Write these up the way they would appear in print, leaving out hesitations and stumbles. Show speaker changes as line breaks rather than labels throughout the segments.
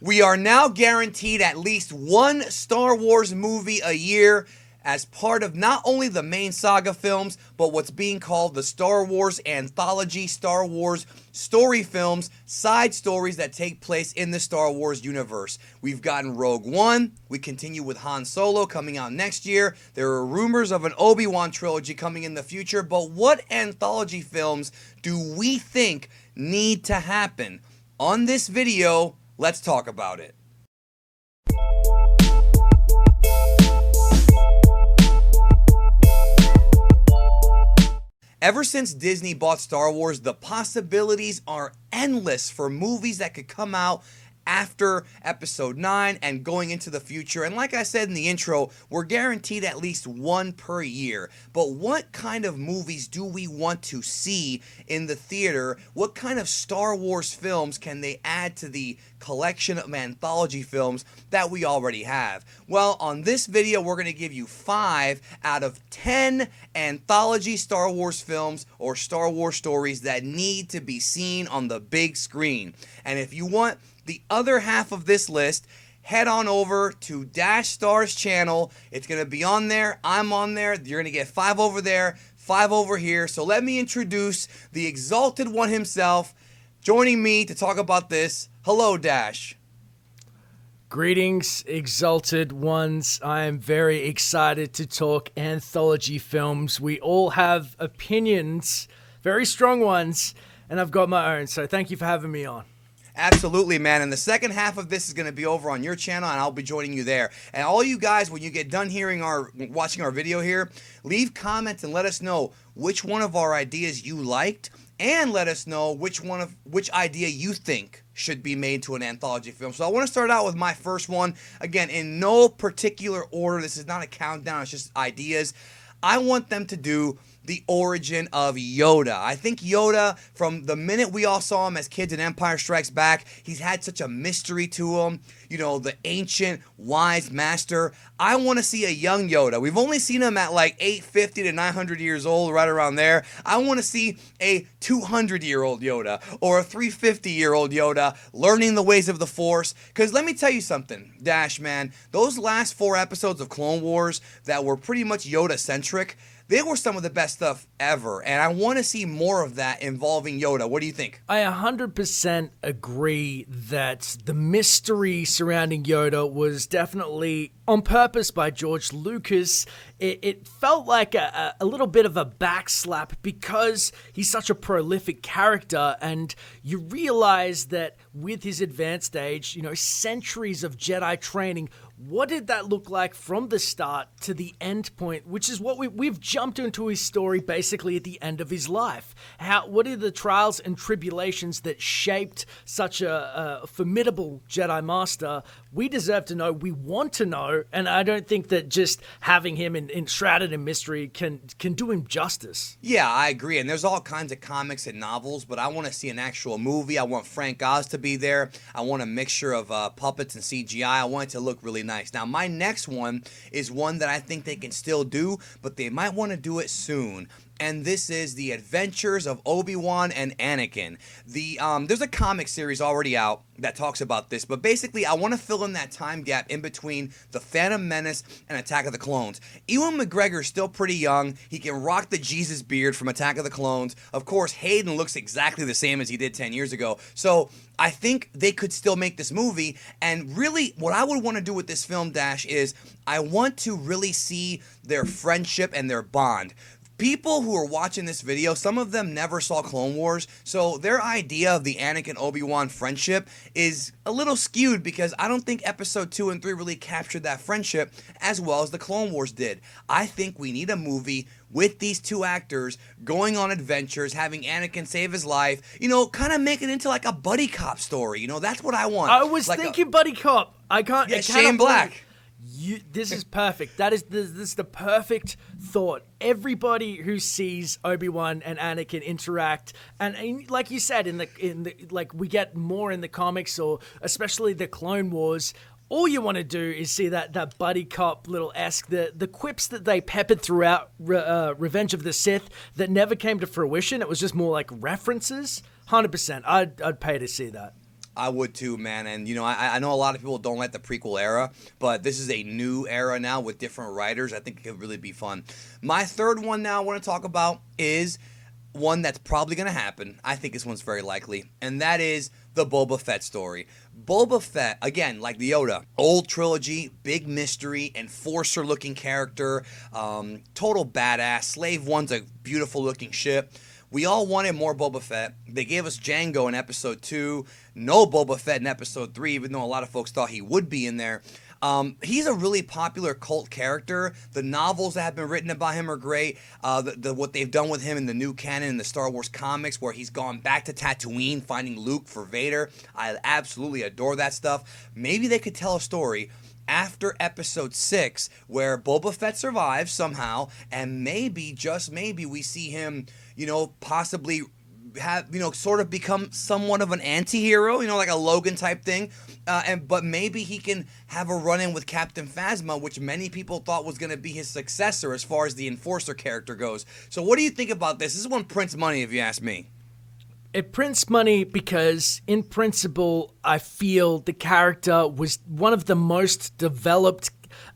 We are now guaranteed at least one Star Wars movie a year as part of not only the main saga films, but what's being called the Star Wars Anthology, Star Wars story films, side stories that take place in the Star Wars universe. We've gotten Rogue One. We continue with Han Solo coming out next year. There are rumors of an ObiWan trilogy coming in the future, but what anthology films do we think need to happen? On this video, let's talk about it. Ever since Disney bought Star Wars, the possibilities are endless for movies that could come out after Episode 9 and going into the future. And like I said in the intro, we're guaranteed at least one per year. But what kind of movies do we want to see in the theater? What kind of Star Wars films can they add to the collection of anthology films that we already have? Well, on this video, we're going to give you 5 out of 10 anthology Star Wars films or Star Wars stories that need to be seen on the big screen. And if you want the other half of this list, head on over to Dash Star's channel. It's going to be on there. I'm on there. You're going to get 5 over there, 5 over here. So let me introduce the Exalted One himself, joining me to talk about this. Hello, Dash.
Greetings, Exalted Ones. I am very excited to talk anthology films. We all have opinions, very strong ones, and I've got my own. So thank you for having me on.
Absolutely, man. And the second half of this is going to be over on your channel, and I'll be joining you there. And all you guys, when you get done watching our video here, leave comments and let us know which one of our ideas you liked, and let us know which idea you think should be made to an anthology film. So I want to start out with my first one. Again, in no particular order. This is not a countdown. It's just ideas. I want them to do the origin of Yoda. I think Yoda, from the minute we all saw him as kids in Empire Strikes Back, he's had such a mystery to him. You know, the ancient, wise master. I want to see a young Yoda. We've only seen him at like 850 to 900 years old, right around there. I want to see a 200-year-old Yoda or a 350-year-old Yoda learning the ways of the Force. Because let me tell you something, Dash, man. Those last 4 episodes of Clone Wars that were pretty much Yoda-centric, they were some of the best stuff ever, and I want to see more of that involving Yoda. What do you think?
I 100% agree that the mystery surrounding Yoda was definitely on purpose by George Lucas. It felt like a little bit of a backslap because he's such a prolific character, and you realize that with his advanced age, you know, centuries of Jedi training, what did that look like from the start to the end point, which is what we've jumped into his story basically at the end of his life. What are the trials and tribulations that shaped such a formidable Jedi Master? We deserve to know, we want to know, and I don't think that just having him enshrouded in mystery can do him justice.
Yeah, I agree, and there's all kinds of comics and novels, but I want to see an actual movie. I want Frank Oz to be there. I want a mixture of puppets and CGI. I want it to look really nice. Now, my next one is one that I think they can still do, but they might want to do it soon. And this is The Adventures of Obi-Wan and Anakin. There's a comic series already out that talks about this, but basically I want to fill in that time gap in between The Phantom Menace and Attack of the Clones. Ewan McGregor's still pretty young. He can rock the Jesus beard from Attack of the Clones. Of course, Hayden looks exactly the same as he did 10 years ago. So I think they could still make this movie, and really what I would want to do with this film, Dash, is I want to really see their friendship and their bond. People who are watching this video, some of them never saw Clone Wars, so their idea of the Anakin Obi-Wan friendship is a little skewed because I don't think Episode 2 and 3 really captured that friendship as well as the Clone Wars did. I think we need a movie with these two actors going on adventures, having Anakin save his life, you know, kind of make it into like a buddy cop story. You know, that's what I want.
I was like thinking buddy cop. I can't.
Yeah, Shane Black.
This is perfect. This is the perfect thought. Everybody who sees Obi-Wan and Anakin interact, and like you said, in the like we get more in the comics, or especially the Clone Wars. All you want to do is see that buddy cop little esque, the quips that they peppered throughout Revenge of the Sith that never came to fruition. It was just more like references. 100%. I'd pay to see that.
I would too, man. And, I know a lot of people don't like the prequel era, but this is a new era now with different writers. I think it could really be fun. My third one now I want to talk about is one that's probably going to happen. I think this one's very likely, and that is the Boba Fett story. Boba Fett, again, like the Yoda, old trilogy, big mystery, enforcer-looking character, total badass. Slave One's a beautiful-looking ship. We all wanted more Boba Fett. They gave us Jango in episode 2. No Boba Fett in episode 3, even though a lot of folks thought he would be in there. He's a really popular cult character. The novels that have been written about him are great. What they've done with him in the new canon in the Star Wars comics, where he's gone back to Tatooine finding Luke for Vader. I absolutely adore that stuff. Maybe they could tell a story after episode 6 where Boba Fett survives somehow, and maybe, just maybe, we see him, possibly have, sort of become somewhat of an anti-hero, like a Logan type thing. But maybe he can have a run-in with Captain Phasma, which many people thought was going to be his successor as far as the Enforcer character goes. So what do you think about this? This is one prints money, if you ask me.
It prints money because, in principle, I feel the character was one of the most developed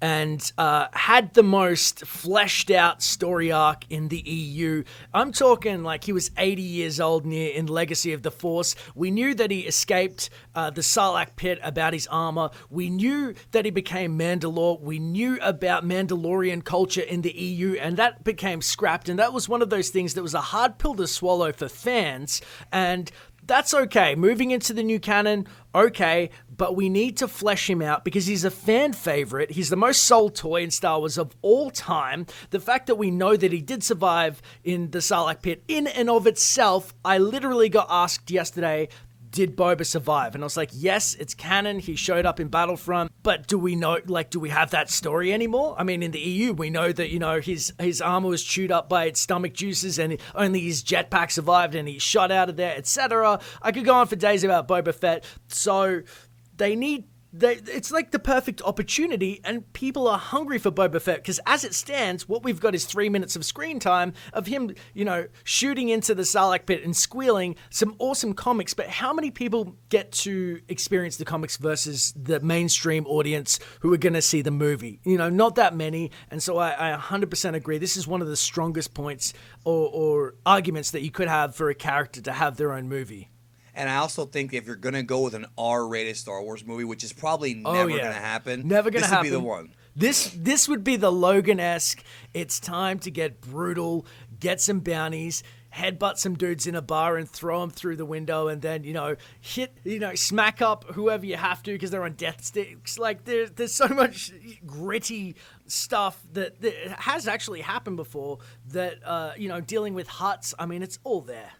and had the most fleshed out story arc in the EU. I'm talking like he was 80 years old in Legacy of the Force. We knew that he escaped the Sarlacc pit about his armor. We knew that he became Mandalore. We knew about Mandalorian culture in the EU, and that became scrapped. And that was one of those things that was a hard pill to swallow for fans. And that's okay. Moving into the new canon, okay, but we need to flesh him out because he's a fan favorite. He's the most sold toy in Star Wars of all time. The fact that we know that he did survive in the Sarlacc pit in and of itself, I literally got asked yesterday, did Boba survive? And I was like, yes, it's canon. He showed up in Battlefront. But do we know, do we have that story anymore? I mean, in the EU, we know that, his armor was chewed up by its stomach juices and only his jetpack survived and he shot out of there, etc. I could go on for days about Boba Fett. So it's like the perfect opportunity, and people are hungry for Boba Fett because as it stands, what we've got is 3 minutes of screen time of him, shooting into the Sarlacc pit and squealing, some awesome comics, but how many people get to experience the comics versus the mainstream audience who are going to see the movie? Not that many, and so I 100% agree. This is one of the strongest points or arguments that you could have for a character to have their own movie.
And I also think if you're going to go with an R-rated Star Wars movie, which is probably never going to happen,
never going to happen.
This would be the one.
This would be the Logan-esque. It's time to get brutal, get some bounties, headbutt some dudes in a bar and throw them through the window, and then, smack up whoever you have to because they're on death sticks. Like, there's so much gritty stuff that has actually happened before that, dealing with Hutts, I mean, it's all there.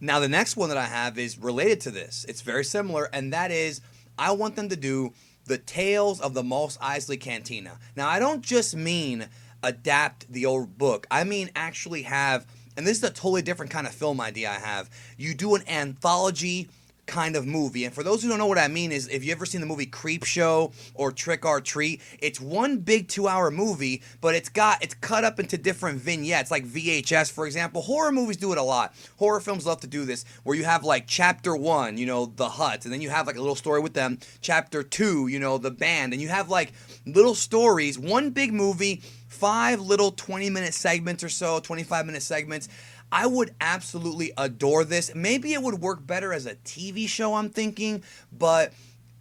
Now, the next one that I have is related to this. It's very similar, and that is I want them to do the Tales of the Mos Eisley Cantina. Now, I don't just mean adapt the old book. I mean actually have, and this is a totally different kind of film idea I have, you do an anthology kind of movie. And for those who don't know what I mean is, if you ever seen the movie Creepshow or Trick or Treat, it's one big 2-hour movie, but it's cut up into different vignettes, like VHS, for example. Horror movies do it a lot. Horror films love to do this, where you have like chapter 1, the hut, and then you have like a little story with them. Chapter 2, the band, and you have like little stories, one big movie, 5 little 20-minute segments or so, 25-minute segments. I would absolutely adore this. Maybe it would work better as a TV show, I'm thinking, but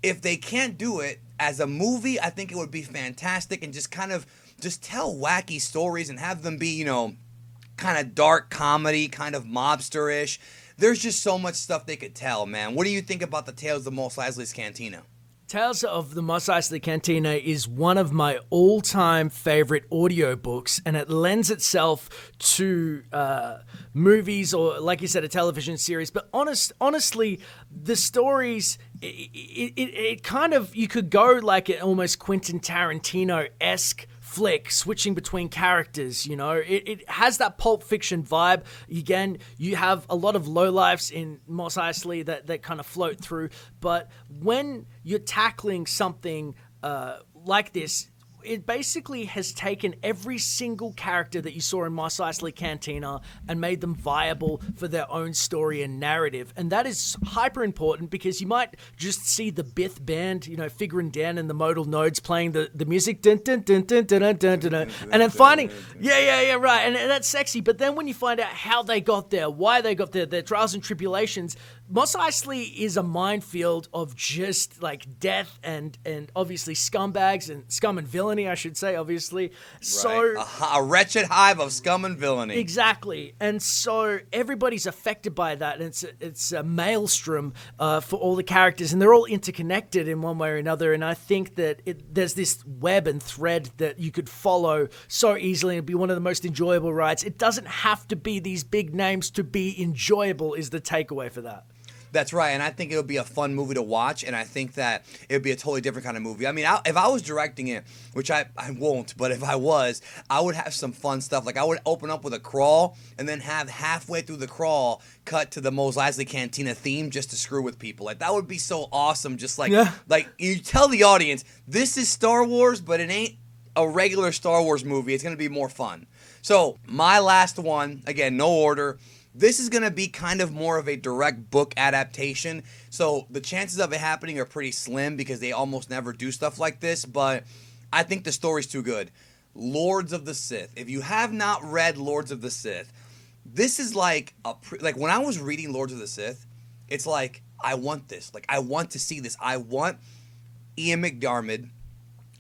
if they can't do it as a movie, I think it would be fantastic, and just tell wacky stories and have them be, kind of dark comedy, kind of mobster-ish. There's just so much stuff they could tell, man. What do you think about the Tales of Mos Eisley's Cantina?
Tales of the Mos Eisley Cantina is one of my all-time favorite audiobooks, and it lends itself to movies or, like you said, a television series. But honestly, the stories, it kind of, you could go like an almost Quentin Tarantino-esque flick, switching between characters, it has that Pulp Fiction vibe. Again, you have a lot of lowlifes in Mos Eisley that kind of float through, but when you're tackling something like this, it basically has taken every single character that you saw in Mos Eisley Cantina and made them viable for their own story and narrative. And that is hyper important because you might just see the Bith band, figuring down in the modal nodes playing the music, dun, dun, dun, dun, dun, dun, dun, dun, and then finding, right, and that's sexy. But then when you find out how they got there, why they got there, their trials and tribulations, Mos Eisley is a minefield of just like death and obviously scumbags and scum and villainy, I should say, obviously. Right. So
a wretched hive of scum and villainy.
Exactly. And so everybody's affected by that, and it's a maelstrom for all the characters, and they're all interconnected in one way or another. And I think that there's this web and thread that you could follow so easily and be one of the most enjoyable rides. It doesn't have to be these big names to be enjoyable is the takeaway for that.
That's right, and I think it'll be a fun movie to watch, and I think that it would be a totally different kind of movie. I mean, if I was directing it, which I won't, but if I was, I would have some fun stuff. Like, I would open up with a crawl, and then have halfway through the crawl cut to the Mos Eisley Cantina theme just to screw with people. Like, that would be so awesome, just like you tell the audience, this is Star Wars, but it ain't a regular Star Wars movie. It's going to be more fun. So, my last one, again, no order. This is going to be kind of more of a direct book adaptation, so the chances of it happening are pretty slim because they almost never do stuff like this, but I think the story's too good. Lords of the Sith. If you have not read Lords of the Sith, this is like when I was reading Lords of the Sith, it's like, I want this. Like, I want to see this. I want Ian McDiarmid.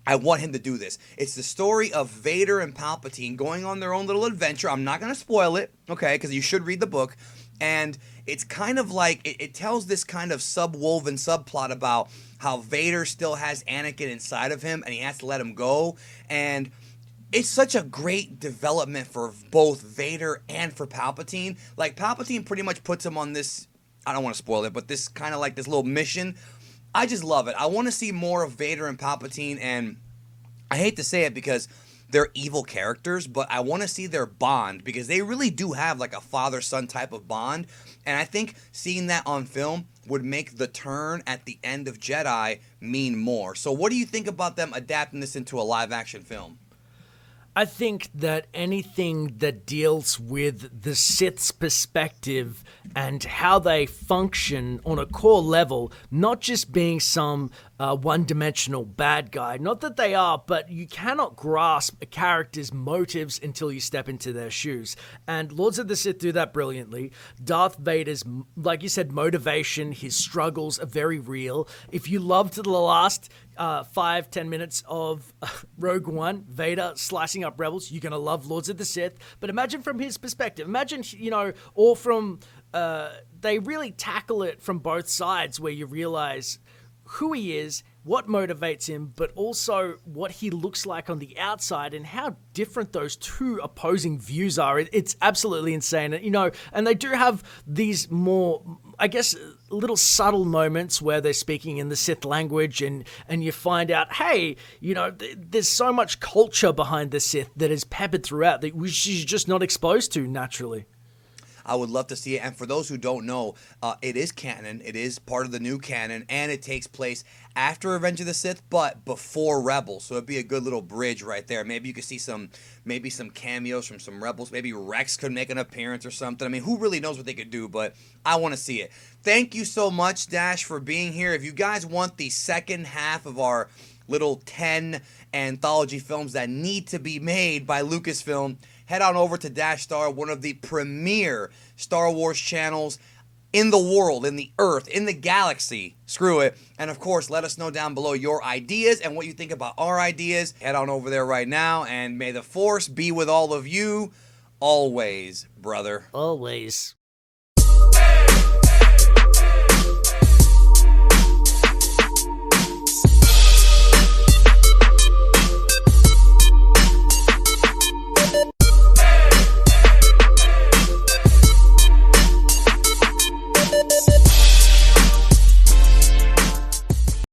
I want him to do this. It's the story of Vader and Palpatine going on their own little adventure. I'm not going to spoil it, okay, because you should read the book. And it's kind of like, it tells this kind of subwoven subplot about how Vader still has Anakin inside of him and he has to let him go. And it's such a great development for both Vader and for Palpatine. Like, Palpatine pretty much puts him on this, I don't want to spoil it, but this kind of like this little mission. I just love it. I want to see more of Vader and Palpatine, and I hate to say it because they're evil characters, but I want to see their bond because they really do have like a father-son type of bond, and I think seeing that on film would make the turn at the end of Jedi mean more. So what do you think about them adapting this into a live-action film?
I think that anything that deals with the Sith's perspective and how they function on a core level, not just being some one-dimensional bad guy, not that they are, but you cannot grasp a character's motives until you step into their shoes. And Lords of the Sith do that brilliantly. Darth Vader's, like you said, motivation, his struggles are very real. If you loved the last 5-10 minutes of Rogue One, Vader slicing up rebels, you're going to love Lords of the Sith. But imagine from his perspective. Imagine, or from, they really tackle it from both sides where you realize who he is, what motivates him, but also what he looks like on the outside and how different those two opposing views are. It's absolutely insane. And they do have these more, I guess, little subtle moments where they're speaking in the Sith language and you find out, hey, there's so much culture behind the Sith that is peppered throughout that which you're just not exposed to naturally.
I would love to see it. And for those who don't know, it is canon. It is part of the new canon, and it takes place after Revenge of the Sith, but before Rebels. So it'd be a good little bridge right there. Maybe you could see some cameos from some Rebels. Maybe Rex could make an appearance or something. I mean, who really knows what they could do, but I want to see it. Thank you so much, Dash, for being here. If you guys want the second half of our little 10 anthology films that need to be made by Lucasfilm, head on over to Dash Star, one of the premier Star Wars channels in the world, in the earth, in the galaxy. Screw it. And of course, let us know down below your ideas and what you think about our ideas. Head on over there right now, and may the Force be with all of you always, brother.
Always.